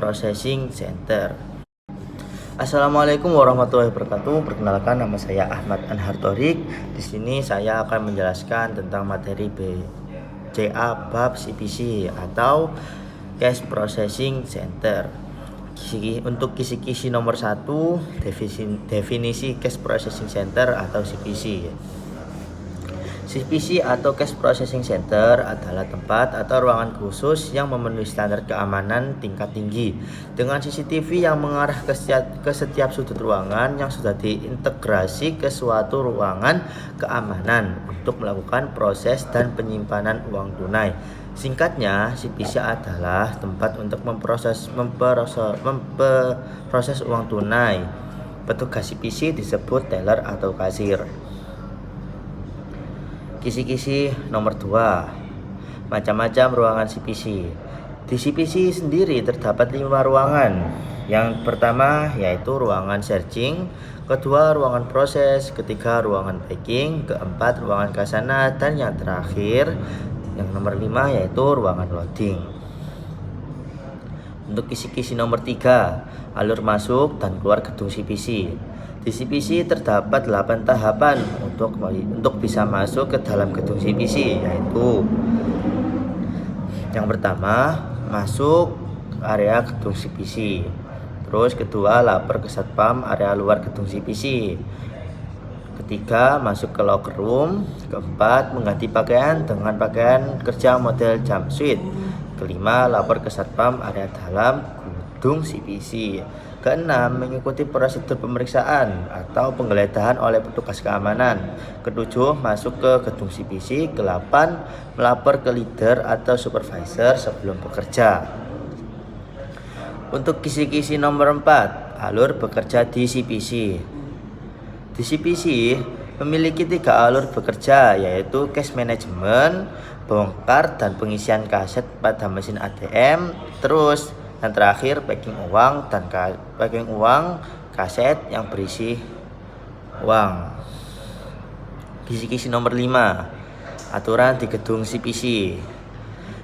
Processing Center. Assalamualaikum warahmatullahi wabarakatuh. Perkenalkan, nama saya Ahmad Anhar Thorik. Di sini saya akan menjelaskan tentang materi BCA bab CPC atau Cash Processing Center. Untuk kisi-kisi nomor 1, definisi Cash Processing Center atau CPC. CPC atau Cash Processing Center adalah tempat atau ruangan khusus yang memenuhi standar keamanan tingkat tinggi dengan CCTV yang mengarah ke setiap sudut ruangan yang sudah diintegrasi ke suatu ruangan keamanan untuk melakukan proses dan penyimpanan uang tunai. Singkatnya, CPC adalah tempat untuk memproses uang tunai. Petugas CPC disebut teller atau kasir. Kisi-kisi nomor 2, macam-macam ruangan CPC. Di CPC sendiri terdapat 5 ruangan. Yang pertama yaitu ruangan searching, kedua ruangan proses, ketiga ruangan packing, keempat ruangan khazanah, dan yang terakhir yang nomor 5 yaitu ruangan loading. Untuk kisi-kisi nomor 3, alur masuk dan keluar gedung CPC. Di CPC terdapat 8 tahapan untuk bisa masuk ke dalam gedung CPC, yaitu yang pertama, masuk area gedung CPC. Terus kedua, lapor ke satpam area luar gedung CPC. Ketiga, masuk ke locker room. Keempat, mengganti pakaian dengan pakaian kerja model jumpsuit. Kelima, lapor ke satpam area dalam gedung CPC. Keenam, mengikuti prosedur pemeriksaan atau penggeledahan oleh petugas keamanan. Ketujuh, masuk ke gedung CPC. Kedelapan, melapor ke leader atau supervisor sebelum bekerja. Untuk kisi-kisi nomor 4, alur bekerja di CPC. Di CPC memiliki 3 alur bekerja, yaitu cash management, bongkar dan pengisian kaset pada mesin ATM, terus yang terakhir packing uang kaset yang berisi uang. Kisi-kisi nomor 5, aturan di gedung CPC.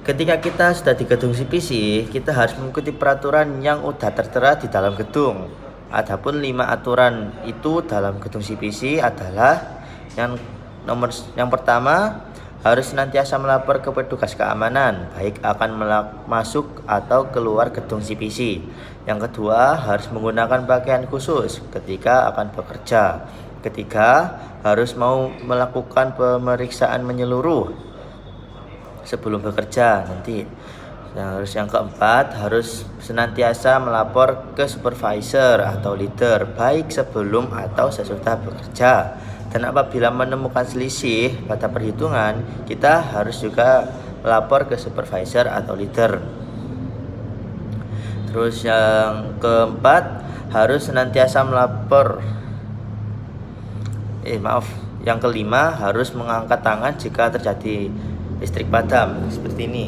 Ketika kita sudah di gedung CPC, kita harus mengikuti peraturan yang sudah tertera di dalam gedung. Adapun 5 aturan itu dalam gedung CPC adalah yang pertama, harus senantiasa melapor ke petugas keamanan, baik akan masuk atau keluar gedung CPC. Yang kedua, harus menggunakan pakaian khusus ketika akan bekerja. Ketiga, harus mau melakukan pemeriksaan menyeluruh sebelum bekerja nanti. Yang keempat, harus senantiasa melapor ke supervisor atau leader, baik sebelum atau sesudah bekerja. Dan apabila menemukan selisih pada perhitungan, kita harus juga melapor ke supervisor atau leader. Terus yang keempat, harus senantiasa melapor. Yang kelima, harus mengangkat tangan jika terjadi listrik padam seperti ini.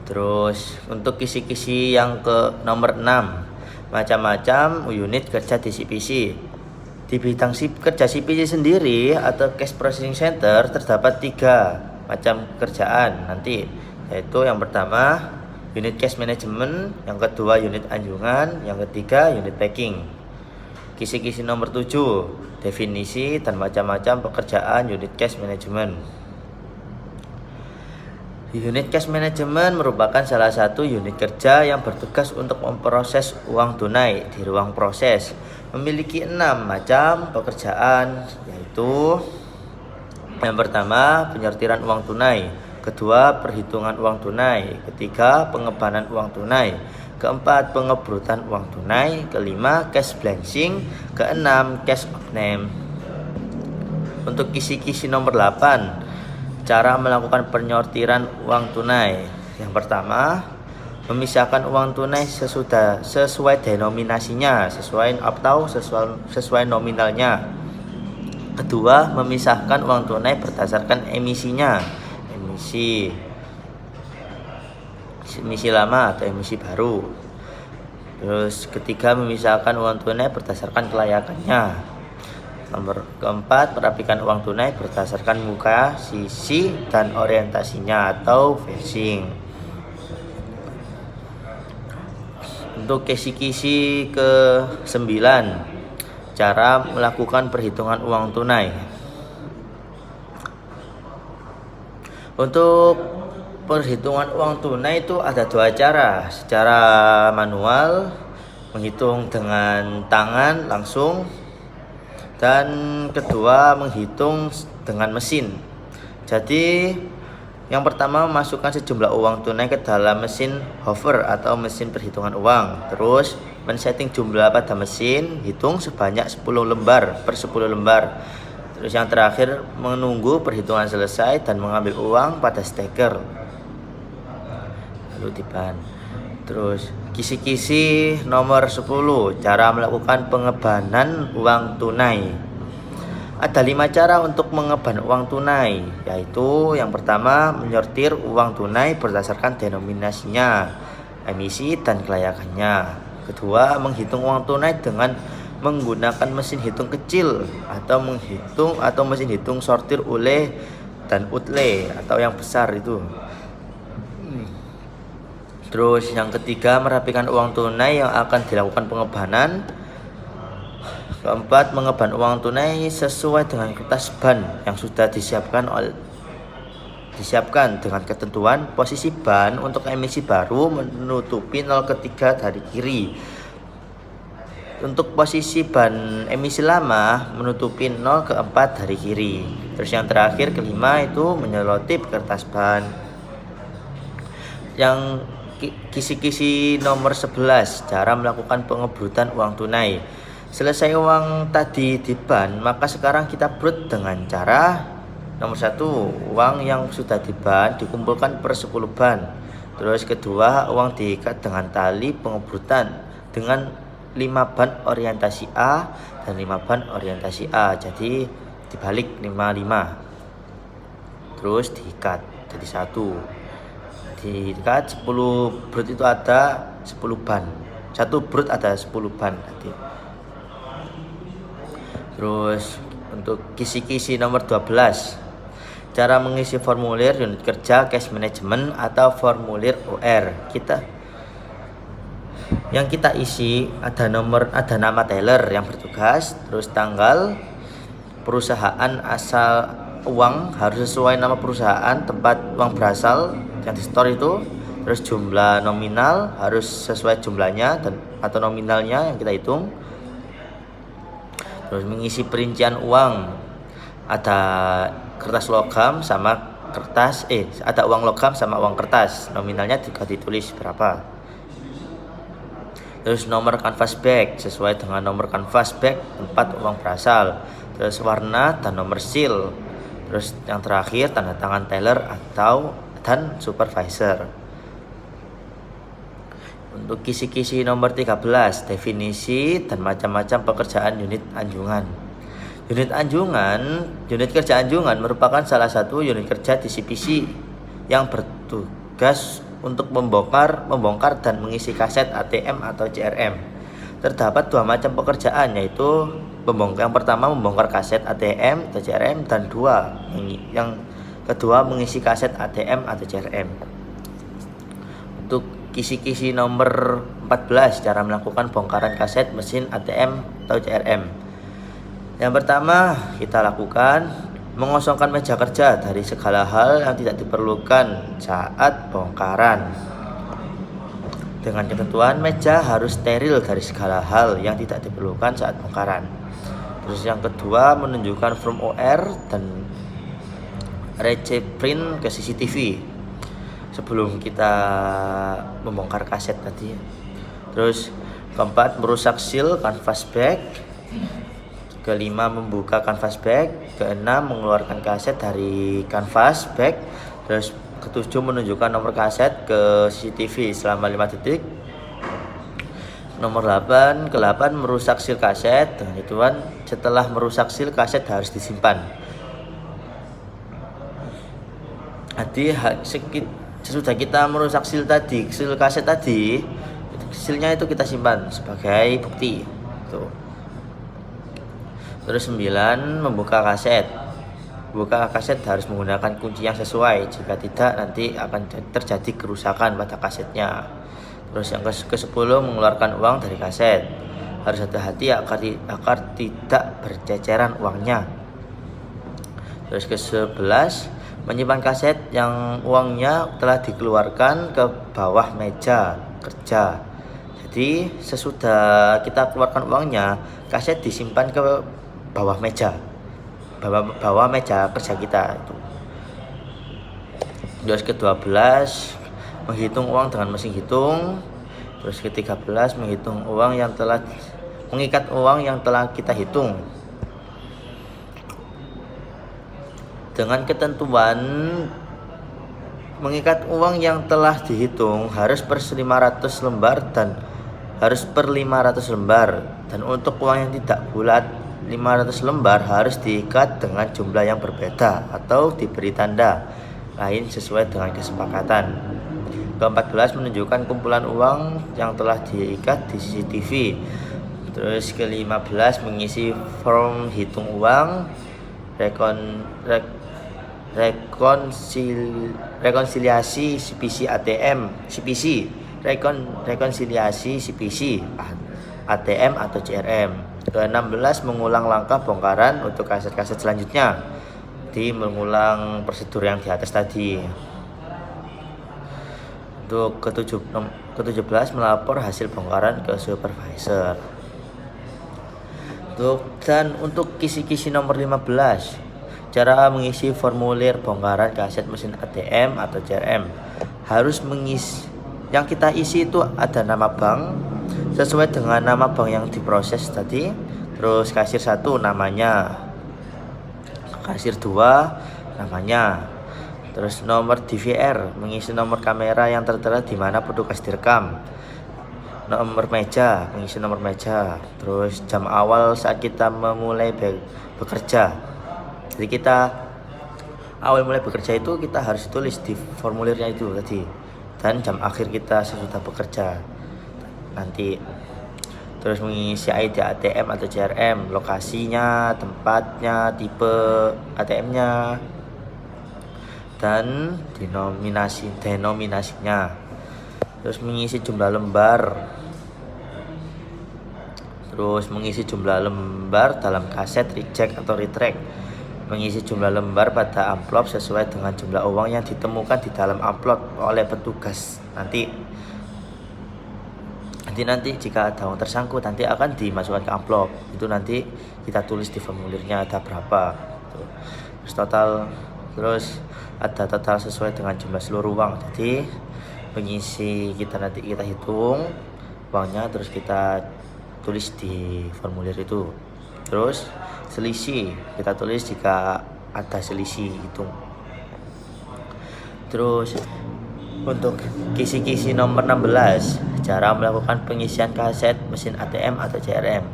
Terus untuk kisi-kisi yang ke nomor 6, macam-macam unit kerja di CPC. Di bidang kerja CPC sendiri atau Cash Processing Center terdapat 3 macam kerjaan nanti, yaitu yang pertama unit cash management, yang kedua unit anjungan, yang ketiga unit packing. Kisi-kisi nomor 7, definisi dan macam-macam pekerjaan unit cash management. Unit cash management merupakan salah satu unit kerja yang bertugas untuk memproses uang tunai di ruang proses. Memiliki 6 macam pekerjaan, yaitu yang pertama penyortiran uang tunai, kedua perhitungan uang tunai, ketiga pengebanan uang tunai, keempat pengebrutan uang tunai, kelima cash balancing, keenam cash of name. Untuk kisi-kisi nomor 8, cara melakukan penyortiran uang tunai. Yang pertama, memisahkan uang tunai sesuai denominasinya, sesuai nominalnya. Kedua, memisahkan uang tunai berdasarkan emisinya, emisi lama atau emisi baru. Terus ketiga, memisahkan uang tunai berdasarkan kelayakannya. Nomor keempat, merapikan uang tunai berdasarkan muka, sisi, dan orientasinya atau facing. Untuk kisi-kisi ke-9, cara melakukan perhitungan uang tunai. Untuk perhitungan uang tunai itu ada dua cara, secara manual, menghitung dengan tangan langsung, dan kedua menghitung dengan mesin. Jadi yang pertama, masukkan sejumlah uang tunai ke dalam mesin hover atau mesin perhitungan uang. Terus men-setting jumlah pada mesin, hitung sebanyak 10 lembar per 10 lembar. Terus yang terakhir, menunggu perhitungan selesai dan mengambil uang pada steker. Lalu diban. Terus kisi-kisi nomor 10, cara melakukan pengebanan uang tunai. Ada 5 cara untuk mengeban uang tunai, yaitu yang pertama, menyortir uang tunai berdasarkan denominasinya, emisi dan kelayakannya. Kedua, menghitung uang tunai dengan menggunakan mesin hitung kecil atau mesin hitung sortir uले dan utle atau yang besar itu. Terus yang ketiga, merapikan uang tunai yang akan dilakukan pengebanan. Keempat, mengeban uang tunai sesuai dengan kertas ban yang sudah disiapkan dengan ketentuan posisi ban untuk emisi baru menutupi 0 ke 3 dari kiri. Untuk posisi ban emisi lama menutupi 0 ke 4 dari kiri. Terus yang terakhir, kelima, itu menyelotip kertas ban. Yang kisi-kisi nomor 11, cara melakukan pengebrutan uang tunai. Selesai uang tadi di ban, maka sekarang kita brut dengan cara nomor 1, uang yang sudah di ban dikumpulkan per 10 ban. Terus kedua, uang diikat dengan tali pengebrutan dengan 5 ban orientasi A dan 5 ban orientasi A. Jadi dibalik 5-5. Terus diikat jadi 1. Diikat 10 brut itu ada 10 ban. 1 brut ada 10 ban tadi. Terus untuk kisi-kisi nomor 12, cara mengisi formulir unit kerja cash management atau formulir UR. Yang kita isi ada nama teller yang bertugas, terus tanggal, perusahaan asal uang harus sesuai nama perusahaan tempat uang berasal yang di store itu, terus jumlah nominal harus sesuai jumlahnya atau nominalnya yang kita hitung. Terus mengisi perincian uang, ada kertas logam sama ada uang logam sama uang kertas, nominalnya juga ditulis berapa. Terus nomor canvas bag sesuai dengan nomor canvas bag tempat uang berasal. Terus warna dan nomor seal. Terus yang terakhir, tanda tangan teller dan supervisor. Untuk kisi-kisi nomor 13, definisi dan macam-macam pekerjaan unit anjungan. Unit kerja anjungan merupakan salah satu unit kerja di CPC yang bertugas untuk membongkar dan mengisi kaset ATM atau CRM. Terdapat 2 macam pekerjaan, yaitu yang pertama membongkar kaset ATM atau CRM, dan yang kedua mengisi kaset ATM atau CRM. Untuk kisi-kisi nomor 14, cara melakukan bongkaran kaset mesin ATM atau CRM. Yang pertama kita lakukan, mengosongkan meja kerja dari segala hal yang tidak diperlukan saat bongkaran. Dengan ketentuan meja harus steril dari segala hal yang tidak diperlukan saat bongkaran. Terus yang kedua, menunjukkan form OR dan receipt print ke CCTV sebelum kita membongkar kaset tadi. Terus keempat, merusak seal canvas bag. Kelima, membuka canvas bag. Keenam, mengeluarkan kaset dari canvas bag. Terus ketujuh, menunjukkan nomor kaset ke CCTV selama 5 detik. Nomor 8, merusak seal kaset. Dengan ituan, setelah merusak seal kaset harus disimpan. Jadi sesudah kita merusak seal kaset tadi, sealnya itu kita simpan sebagai bukti. Tuh. Terus 9, membuka kaset. Buka kaset harus menggunakan kunci yang sesuai. Jika tidak, nanti akan terjadi kerusakan pada kasetnya. Terus yang ke-10 mengeluarkan uang dari kaset. Harus hati-hati agar tidak berceceran uangnya. Terus ke-11 menyimpan kaset yang uangnya telah dikeluarkan ke bawah meja kerja. Jadi sesudah kita keluarkan uangnya, kaset disimpan ke bawah meja kerja kita itu. Terus ke-12 menghitung uang dengan mesin hitung. Terus ke-13 mengikat uang yang telah kita hitung. Dengan ketentuan mengikat uang yang telah dihitung harus per 500 lembar dan untuk uang yang tidak bulat 500 lembar harus diikat dengan jumlah yang berbeda atau diberi tanda lain sesuai dengan kesepakatan. Ke-14 menunjukkan kumpulan uang yang telah diikat di CCTV. Terus ke-15 mengisi form hitung uang, rekonsiliasi CPC ATM atau CRM. Ke-16 mengulang langkah bongkaran untuk kaset-kaset selanjutnya. Jadi mengulang prosedur yang di atas tadi. Untuk ke-17 melapor hasil bongkaran ke supervisor. Untuk kisi-kisi nomor 15, cara mengisi formulir bongkaran kaset mesin ATM atau CRM. Harus mengisi, yang kita isi itu ada nama bank sesuai dengan nama bank yang diproses tadi. Terus kasir 1 namanya, kasir 2 namanya. Terus nomor DVR, mengisi nomor kamera yang tertera di mana petugas direkam. Nomor meja, mengisi nomor meja. Terus jam awal saat kita memulai bekerja. Jadi kita awal mulai bekerja itu kita harus tulis di formulirnya itu tadi. Dan jam akhir kita sesudah bekerja nanti. Terus mengisi ID ATM atau CRM, lokasinya, tempatnya, tipe ATM-nya, dan denominasinya. Terus mengisi jumlah lembar. Terus mengisi jumlah lembar dalam kaset, reject atau retract. Mengisi jumlah lembar pada amplop sesuai dengan jumlah uang yang ditemukan di dalam amplop oleh petugas. Nanti jika ada uang tersangkut nanti akan dimasukkan ke amplop. Itu nanti kita tulis di formulirnya ada berapa. Terus ada total sesuai dengan jumlah seluruh uang. Jadi mengisi nanti kita hitung uangnya, terus kita tulis di formulir itu. Terus selisih kita tulis jika ada selisih itu. Terus untuk kisi-kisi nomor 16, cara melakukan pengisian kaset mesin ATM atau CRM.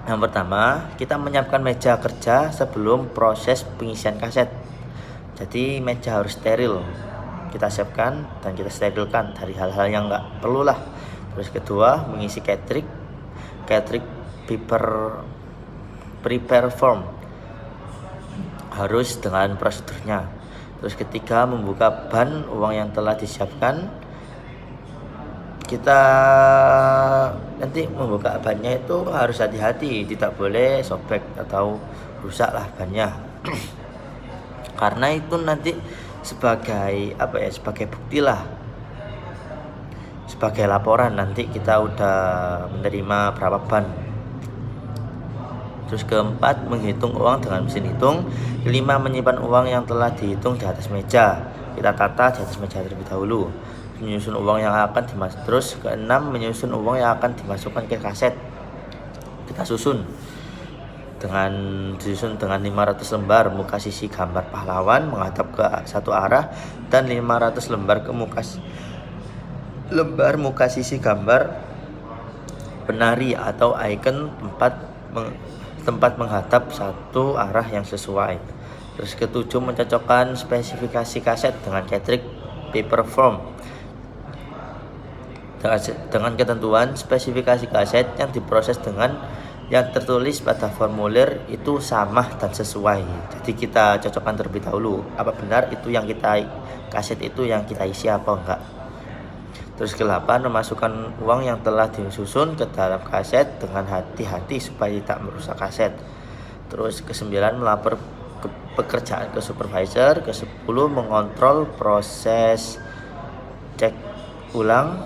Yang pertama, kita menyiapkan meja kerja sebelum proses pengisian kaset. Jadi meja harus steril. Kita siapkan dan kita sterilkan dari hal-hal yang enggak perlu lah. Terus kedua, mengisi cartridge prepare form harus dengan prosedurnya. Terus ketiga, membuka ban uang yang telah disiapkan. Kita nanti membuka bannya itu harus hati-hati, tidak boleh sobek atau rusak lah bannya. Karena itu nanti sebagai bukti lah, sebagai laporan nanti kita udah menerima berapa ban. Terus keempat, menghitung uang dengan mesin hitung. Kelima, menyimpan uang yang telah dihitung di atas meja. Kita tata di atas meja terlebih dahulu. Menyusun uang yang akan dimasukkan. Terus keenam, menyusun uang yang akan dimasukkan ke kaset. Kita disusun dengan 500 lembar muka sisi gambar pahlawan menghadap ke satu arah dan 500 lembar muka sisi gambar penari atau icon tempat menghadap satu arah yang sesuai. Terus ketujuh, mencocokkan spesifikasi kaset dengan cartridge paper form dengan ketentuan spesifikasi kaset yang diproses dengan yang tertulis pada formulir itu sama dan sesuai. Jadi kita cocokkan terlebih dahulu apa benar itu yang kaset itu yang kita isi apa enggak. Terus ke-8, memasukkan uang yang telah disusun ke dalam kaset dengan hati-hati supaya tidak merusak kaset. Terus ke-9, melapor pekerjaan ke supervisor. Ke-10, mengontrol proses cek ulang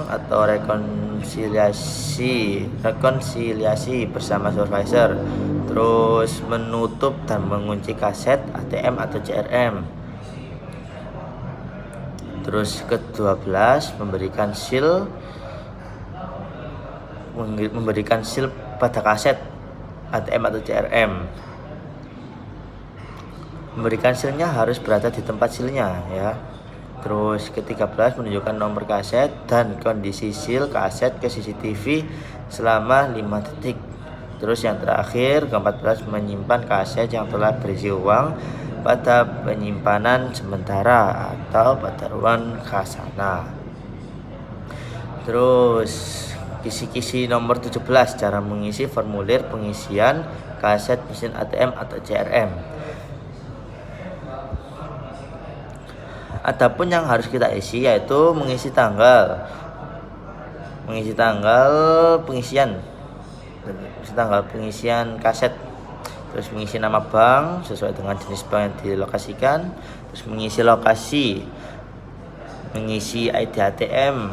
atau rekonsiliasi bersama supervisor. Terus menutup dan mengunci kaset ATM atau CRM. Terus ke-12, memberikan seal pada kaset ATM atau CRM. Memberikan sealnya harus berada di tempat sealnya ya. Terus ke-13, menunjukkan nomor kaset dan kondisi seal kaset ke CCTV selama 5 detik. Terus yang terakhir, ke-14, menyimpan kaset yang telah berisi uang pada penyimpanan sementara atau pada ruang khazanah. Terus kisi-kisi nomor 17, cara mengisi formulir pengisian kaset mesin ATM atau CRM. Adapun yang harus kita isi yaitu mengisi tanggal pengisian kaset, terus mengisi nama bank sesuai dengan jenis bank yang dilokasikan, terus mengisi lokasi, mengisi ID ATM,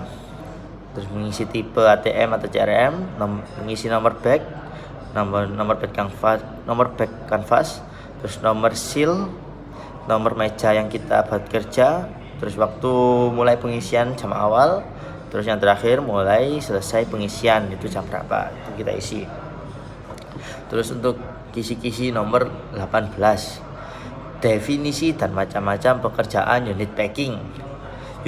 terus mengisi tipe ATM atau CRM, mengisi nomor back kanvas, terus nomor seal, nomor meja yang kita buat kerja, terus waktu mulai pengisian jam awal, terus yang terakhir mulai selesai pengisian itu jam berapa, itu kita isi. Terus untuk kisi-kisi nomor 18, definisi dan macam-macam pekerjaan unit packing.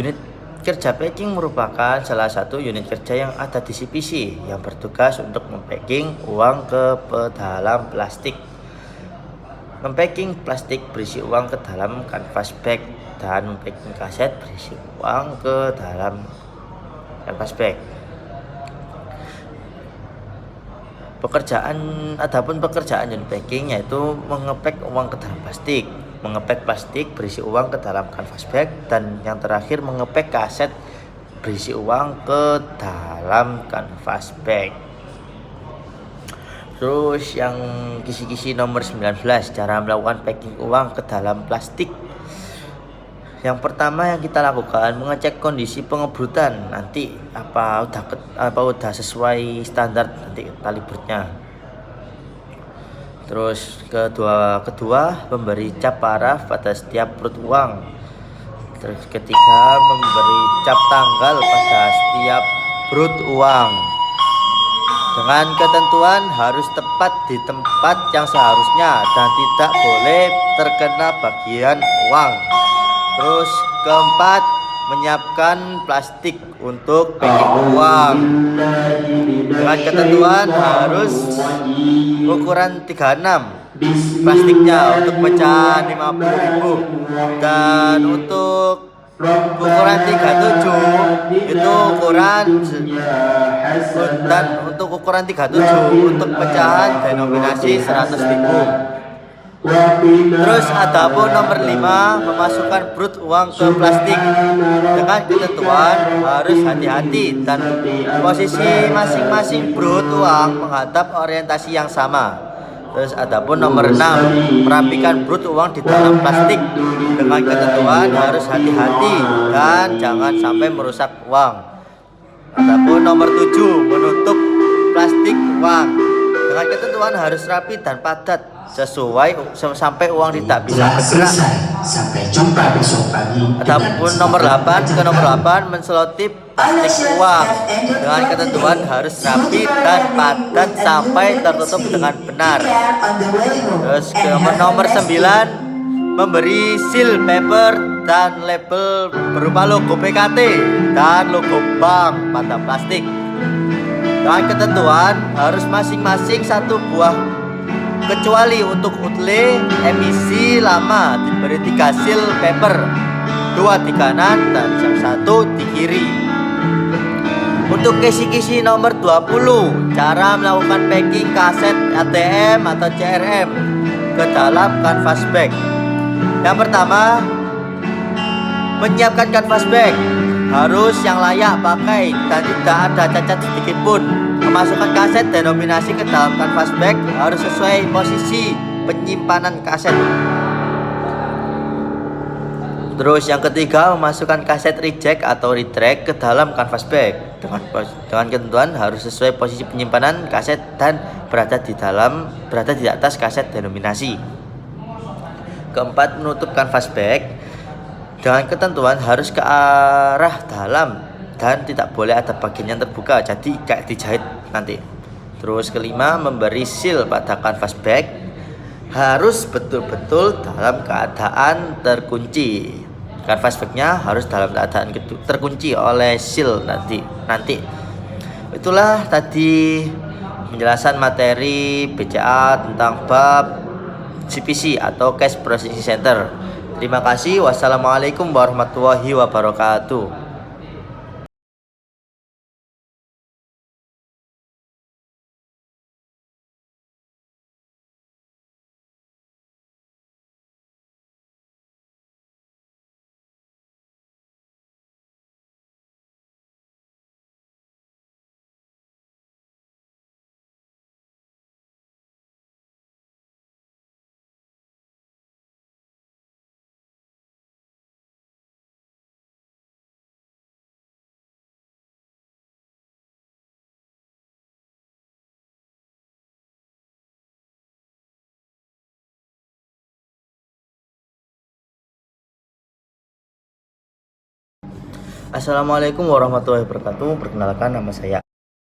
Unit kerja packing merupakan salah satu unit kerja yang ada di CPC yang bertugas untuk mempacking uang ke dalam plastik. Mempacking plastik berisi uang ke dalam canvas bag dan mempacking kaset berisi uang ke dalam canvas bag. Adapun pekerjaan unit packing yaitu mengepek uang ke dalam plastik, mengepek plastik berisi uang ke dalam canvas bag, dan yang terakhir mengepek kaset berisi uang ke dalam canvas bag. Terus yang kisi-kisi nomor 19, cara melakukan packing uang ke dalam plastik. Yang pertama yang kita lakukan, mengecek kondisi pengebrutan, nanti apa udah sesuai standar nanti kalibernya. Terus kedua memberi cap paraf pada setiap perut uang. Terus ketiga, memberi cap tanggal pada setiap perut uang. Dengan ketentuan harus tepat di tempat yang seharusnya dan tidak boleh terkena bagian uang. Terus keempat, menyiapkan plastik untuk packing uang. Dengan ketentuan harus ukuran 36 plastiknya untuk pecahan 50.000, dan untuk ukuran 37 itu untuk ukuran 37 untuk pecahan denominasi 100.000. Terus adapun nomor 5, memasukkan brut uang ke plastik. Dengan ketentuan harus hati-hati dan posisi masing-masing brut uang menghadap orientasi yang sama. Terus adapun nomor 6, merapikan brut uang di dalam plastik. Dengan ketentuan harus hati-hati dan jangan sampai merusak uang. Adapun nomor 7, menutup plastik uang. Dengan ketentuan harus rapi dan padat sampai uang tidak bisa bergerak. Sampai jumpa besok pagi. Adapun nomor 8, menselotip plastik uang. Dengan ketentuan harus rapi dan padat sampai tertutup dengan benar. Terus nomor 9, memberi seal paper dan label berupa logo PKT dan logo bank pada plastik. Dengan ketentuan harus masing-masing 1 buah, kecuali untuk utle emisi lama diberi 3 seal paper, 2 di kanan dan yang 1 di kiri. Untuk kisi-kisi nomor 20, cara melakukan packing kaset ATM atau CRM ke dalam canvas bag. Yang pertama, menyiapkan kanvas bag harus yang layak pakai dan tidak ada cacat sedikit pun. Memasukkan kaset denominasi ke dalam kanvas bag harus sesuai posisi penyimpanan kaset. Terus yang ketiga, memasukkan kaset reject atau retract ke dalam kanvas bag dengan ketentuan harus sesuai posisi penyimpanan kaset dan berada di atas kaset denominasi. Keempat, menutup kanvas bag dengan ketentuan harus ke arah dalam dan tidak boleh ada bagian yang terbuka, jadi kayak dijahit nanti. Terus kelima, memberi seal pada kanvas bag harus betul-betul dalam keadaan terkunci. Kanvas bagnya harus dalam keadaan terkunci oleh seal nanti. Itulah tadi penjelasan materi BCA tentang bab CPC atau Cash Processing Center. Terima kasih. Wassalamualaikum warahmatullahi wabarakatuh. Assalamualaikum warahmatullahi wabarakatuh. Perkenalkan, nama saya